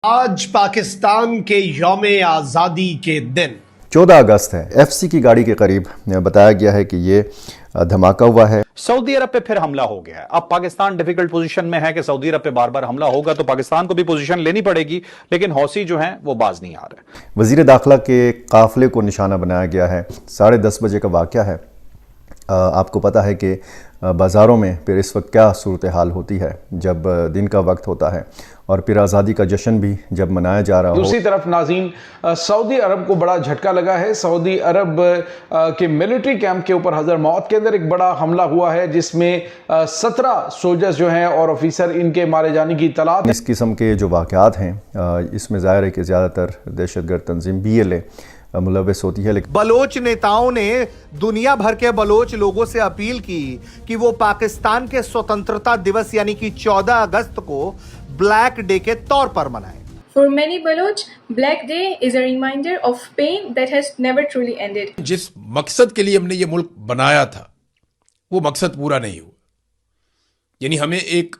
आज पाकिस्तान के यौम आज़ादी के दिन 14 अगस्त है। एफसी की गाड़ी के करीब बताया गया है कि ये धमाका हुआ है। सऊदी अरब पे फिर हमला हो गया है। अब पाकिस्तान डिफिकल्ट पोजीशन में है कि सऊदी अरब पे बार बार हमला होगा तो पाकिस्तान को भी पोजीशन लेनी पड़ेगी, लेकिन हौसी जो हैं वो बाज नहीं आ रहे। वजीर दाखिला के काफिले को निशाना बनाया गया है। 10:30 बजे का वाक़या है। आपको पता है कि बाज़ारों में फिर इस वक्त क्या सूरत हाल होती है जब दिन का वक्त होता है और फिर आज़ादी का जश्न भी जब मनाया जा रहा हो। दूसरी तरफ नाज़रीन, सऊदी अरब को बड़ा झटका लगा है। सऊदी अरब के मिलिट्री कैंप के ऊपर हज़र मौत के अंदर एक बड़ा हमला हुआ है जिसमें 17 सोल्जर्स जो हैं और ऑफिसर इनके मारे जाने की इत्तलात। इस किस्म के जो वाक़यात हैं इसमें ज़ाहिर है कि ज़्यादातर दहशतगर्द तंजीम BLA मुलव्वस होती है। लेकिन बलोच नेताओं ने दुनिया भर के बलोच लोगों से अपील की कि वो पाकिस्तान के स्वतंत्रता दिवस यानी कि 14 अगस्त को ब्लैक डे के तौर पर मनाएं। For many Baloch, Black Day is a reminder of pain that has never truly ended. जिस मकसद के लिए हमने ये मुल्क बनाया था वो मकसद पूरा नहीं हुआ। यानी हमें एक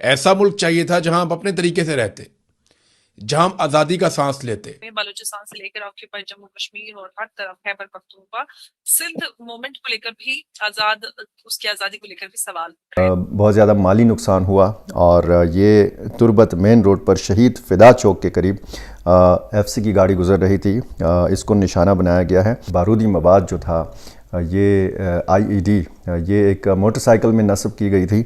ऐसा मुल्क चाहिए था जहां हम अपने तरीके से रहते, जहां हम आज़ादी का सांस लेते। बलूचिस्तान से लेकर ऑक्यूपाइड जम्मू कश्मीर और हर तरफ खैबर पख्तूनख्वा सिंध मूवमेंट को लेकर भी उसकी आज़ादी को लेकर भी सवाल। बहुत ज़्यादा माली नुकसान हुआ और ये तुरबत मेन रोड पर शहीद फिदा चौक के करीब FC की गाड़ी गुजर रही थी। इसको निशाना बनाया गया है। बारूदी मवाद जो था ये IED ये एक मोटरसाइकिल में नस्ब की गई थी।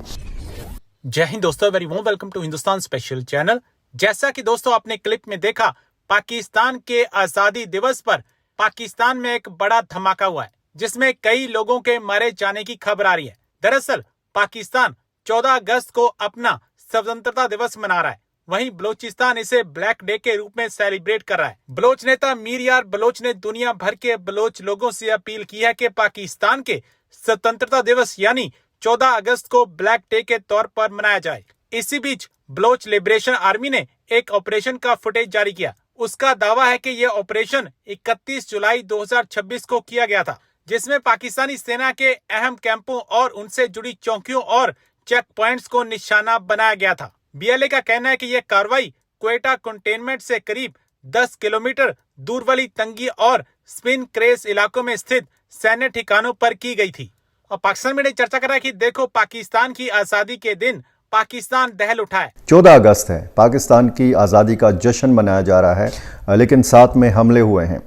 जय हिंद दोस्तों, very warm welcome to Hindustan special channel. जैसा कि दोस्तों आपने क्लिप में देखा, पाकिस्तान के आजादी दिवस पर पाकिस्तान में एक बड़ा धमाका हुआ है जिसमें कई लोगों के मारे जाने की खबर आ रही है। दरअसल पाकिस्तान 14 अगस्त को अपना स्वतंत्रता दिवस मना रहा है, वहीं बलोचिस्तान इसे ब्लैक डे के रूप में सेलिब्रेट कर रहा है। बलोच नेता मीर यार बलोच ने दुनिया भर के बलोच लोगों से अपील की है कि पाकिस्तान के स्वतंत्रता दिवस यानी 14 अगस्त को ब्लैक डे के तौर पर मनाया जाए। इसी बीच बलोच लिबरेशन आर्मी ने एक ऑपरेशन का फुटेज जारी किया। उसका दावा है कि यह ऑपरेशन 31 जुलाई 2026 को किया गया था, जिसमें पाकिस्तानी सेना के अहम कैंपों और उनसे जुड़ी चौकियों और चेक पॉइंट्स को निशाना बनाया गया था। BLA का कहना है कि यह कार्रवाई क्वेटा कंटेनमेंट से करीब 10 किलोमीटर दूर वाली तंगी और स्पिन क्रेस इलाकों में स्थित सैन्य ठिकानों पर की गई थी। और पाकिस्तान में चर्चा कर रहा है कि देखो, पाकिस्तान की आजादी के दिन पाकिस्तान दहल उठा है। 14 अगस्त है, पाकिस्तान की आज़ादी का जश्न मनाया जा रहा है, लेकिन साथ में हमले हुए हैं।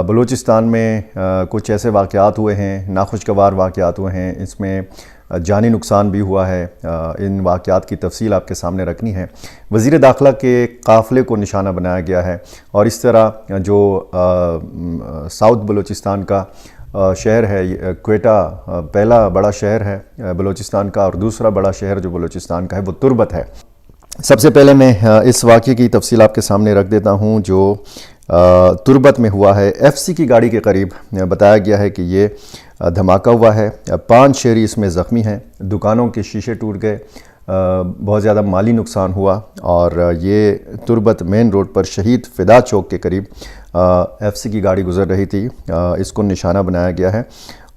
बलूचिस्तान में कुछ ऐसे वाक़यात हुए हैं, नाखुशगवार वाक़यात हुए हैं, इसमें जानी नुकसान भी हुआ है। इन वाक़यात की तफसील आपके सामने रखनी है। वज़ीर दाखिला के काफ़िले को निशाना बनाया गया है और इस तरह जो साउथ बलूचिस्तान का शहर है क्वेटा, पहला बड़ा शहर है बलूचिस्तान का, और दूसरा बड़ा शहर जो बलूचिस्तान का है वो तुरबत है। सबसे पहले मैं इस वाक़े की तफसील आपके सामने रख देता हूँ जो तुरबत में हुआ है। FC की गाड़ी के करीब बताया गया है कि ये धमाका हुआ है। 5 शहरी इसमें ज़ख्मी हैं, दुकानों के शीशे टूट गए, बहुत ज़्यादा माली नुकसान हुआ और ये तुरबत मेन रोड पर शहीद फिदा चौक के करीब FC की गाड़ी गुजर रही थी। इसको निशाना बनाया गया है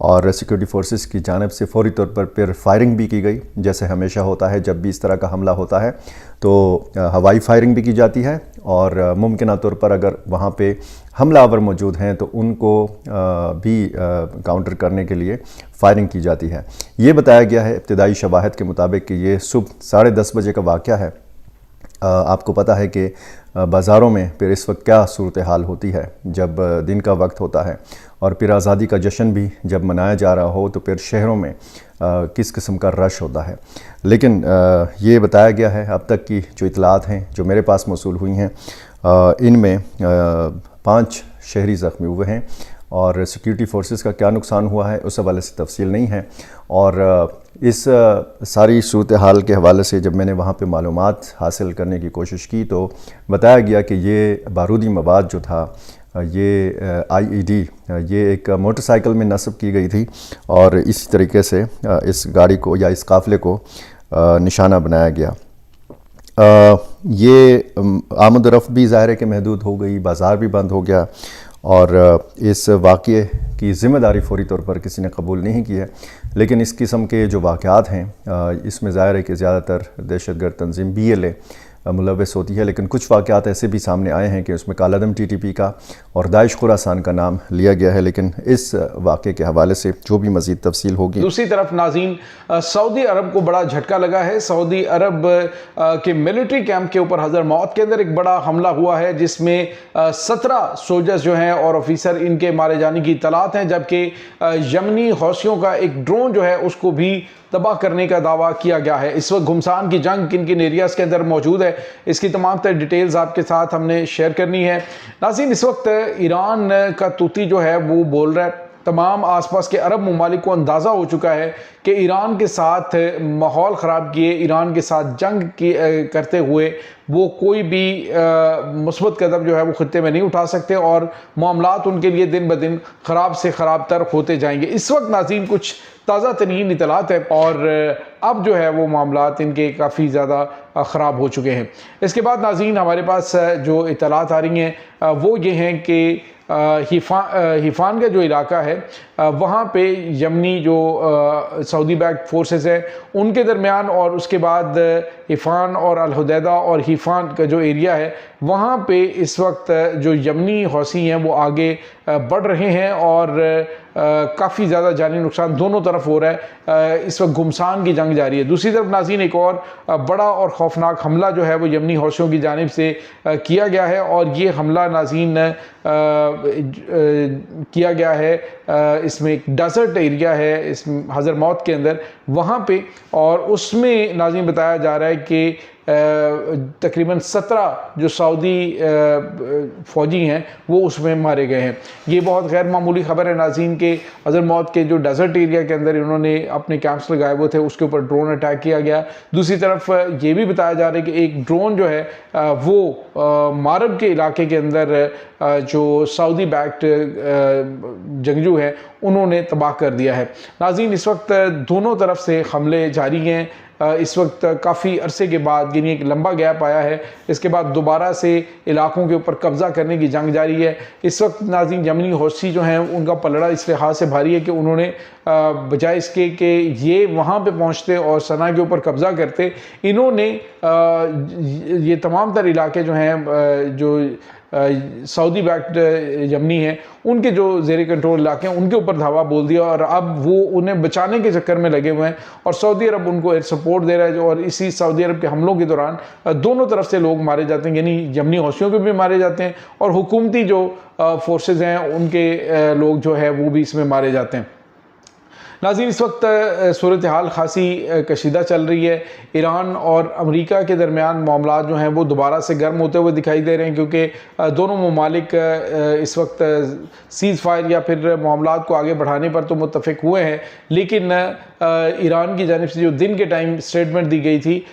और सिक्योरिटी फोर्सेस की जानिब से फौरी तौर पर फिर फायरिंग भी की गई, जैसे हमेशा होता है जब भी इस तरह का हमला होता है तो हवाई फायरिंग भी की जाती है और मुमकिन तौर पर अगर वहाँ पे हमलावर मौजूद हैं तो उनको भी काउंटर करने के लिए फायरिंग की जाती है। ये बताया गया है इब्तिदाई शवाहिद के मुताबिक कि ये सुबह 10:30 बजे का वाक़या है। आपको पता है कि बाज़ारों में फिर इस वक्त क्या सूरत हाल होती है जब दिन का वक्त होता है और फिर आज़ादी का जश्न भी जब मनाया जा रहा हो तो फिर शहरों में किस किस्म का रश होता है। लेकिन ये बताया गया है, अब तक की जो इतलात हैं जो मेरे पास मौसूल हुई हैं, इनमें 5 शहरी ज़ख्मी हुए हैं और सिक्योरिटी फोर्सेस का क्या नुकसान हुआ है उस हवाले से तफसील नहीं है। और इस सारी सूरत हाल के हवाले से जब मैंने वहाँ पे मालूमात हासिल करने की कोशिश की तो बताया गया कि ये बारूदी मवाद जो था ये IED ये एक मोटरसाइकिल में नस्ब की गई थी और इसी तरीके से इस गाड़ी को या इस काफ़िले को निशाना बनाया गया। ये आमद रफ्त भी ज़ाहिर है कि महदूद हो गई, बाज़ार भी बंद हो गया और इस वाक़ये की ज़िम्मेदारी फ़ौरी तौर पर किसी ने कबूल नहीं की है। लेकिन इस किस्म के जो वाक़यात हैं इसमें ज़ाहिर है कि ज़्यादातर दहशतगर्द तंजीम BLA मुलव्वस होती है, लेकिन कुछ वाक़यात ऐसे भी सामने आए हैं कि उसमें कालादम TTP का और दाइश खुरासान का नाम लिया गया है। लेकिन इस वाक़े के हवाले से जो भी मज़ीद तफसील होगी। दूसरी तरफ नाज़रीन, सऊदी अरब को बड़ा झटका लगा है। सऊदी अरब के मिलिट्री कैंप के ऊपर हज़र मौत के अंदर एक बड़ा हमला हुआ है, जिसमें 17 सोल्जर्स जो हैं और ऑफिसर इनके मारे जाने की इत्तलात हैं, जबकि यमनी हौसियों का एक ड्रोन जो है उसको भी तबाह करने का दावा किया गया है। इस वक्त घुमसान की जंग किन किन एरियाज़ के अंदर मौजूद है, इसकी तमाम तर डिटेल्स आपके साथ हमने शेयर करनी है। नाज़रीन, इस वक्त ईरान का तूती जो है वो बोल रहा है। तमाम आसपास के अरब ममालिक को अंदाज़ा हो चुका है कि ईरान के साथ माहौल ख़राब किए, ईरान के साथ जंग करते हुए वो कोई भी मुस्बत कदम जो है वो खित्ते में नहीं उठा सकते और मामलात उनके लिए दिन ब दिन ख़राब से ख़राब तर होते जाएंगे। इस वक्त नाज़रीन कुछ ताज़ा तरीन इतलात है और अब जो है वो मामलात इनके काफ़ी ज़्यादा ख़राब हो चुके हैं। इसके बाद नाज़रीन हमारे पास जो इतलात आ रही हैं वो ये हैं कि हिफान का जो इलाका है वहाँ पे यमनी जो सऊदी बैक्ड फोर्सेस हैं उनके दरमियान और उसके बाद हिफान और अल हुदैदा और हिफान का जो एरिया है वहाँ पे इस वक्त जो यमनी हौसी हैं वो आगे बढ़ रहे हैं और काफ़ी ज़्यादा जानी नुकसान दोनों तरफ हो रहा है। इस वक्त घुमसान की जंग जारी है। दूसरी तरफ नाज़रीन एक और बड़ा और खौफनाक हमला जो है वो यमनी हौसियों की जानिब से किया गया है और ये हमला नाज़रीन किया गया है इसमें एक डेजर्ट एरिया है इस हज़र मौत के अंदर वहाँ पे, और उसमें नाज़रीन बताया जा रहा है कि तकरीबन 17 जो सऊदी फ़ौजी हैं वो उसमें मारे गए हैं। ये बहुत गैर मामूली ख़बर है नाज़रीन के हज़र मौत के जो डेजर्ट एरिया के अंदर इन्होंने अपने कैंप्स लगाए हुए थे उसके ऊपर ड्रोन अटैक किया गया। दूसरी तरफ ये भी बताया जा रहा है कि एक ड्रोन जो है वो मारब के इलाके के अंदर जो सऊदी बैक्ड जंगजू है उन्होंने तबाह कर दिया है। नाज़रीन इस वक्त दोनों तरफ से हमले जारी हैं। इस वक्त काफ़ी अरसे के बाद यानी एक लंबा गैप आया है, इसके बाद दोबारा से इलाकों के ऊपर कब्ज़ा करने की जंग जारी है। इस वक्त नाज़रीन यमनी हौसी जो हैं उनका पलड़ा इस लिहाज से भारी है कि उन्होंने बजाय इसके कि ये वहाँ पे पहुँचते और सना के ऊपर कब्ज़ा करते, इन्होंने ये तमाम तर इलाके जो हैं जो सऊदी बैक्ड यमनी हैं उनके जो ज़ेरे कंट्रोल इलाके हैं उनके ऊपर धावा बोल दिया और अब वो उन्हें बचाने के चक्कर में लगे हुए हैं और सऊदी अरब उनको एयर सपोर्ट दे रहा है। और इसी सऊदी अरब के हमलों के दौरान दोनों तरफ से लोग मारे जाते हैं, यानी यमनी हौसियों के भी मारे जाते हैं और हुकूमती जो फोर्सेस हैं उनके लोग जो है वो भी इसमें मारे जाते हैं। नाज़रीन इस वक्त सूरत हाल खासी कशीदा चल रही है। ईरान और अमेरिका के दरमियान मामलात जो हैं वो दोबारा से गर्म होते हुए दिखाई दे रहे हैं क्योंकि दोनों ममालिक इस वक्त सीज़ फायर या फिर मामलात को आगे बढ़ाने पर तो मुत्तफ़िक हुए हैं, लेकिन ईरान की जानिब से जो दिन के टाइम स्टेटमेंट दी गई थी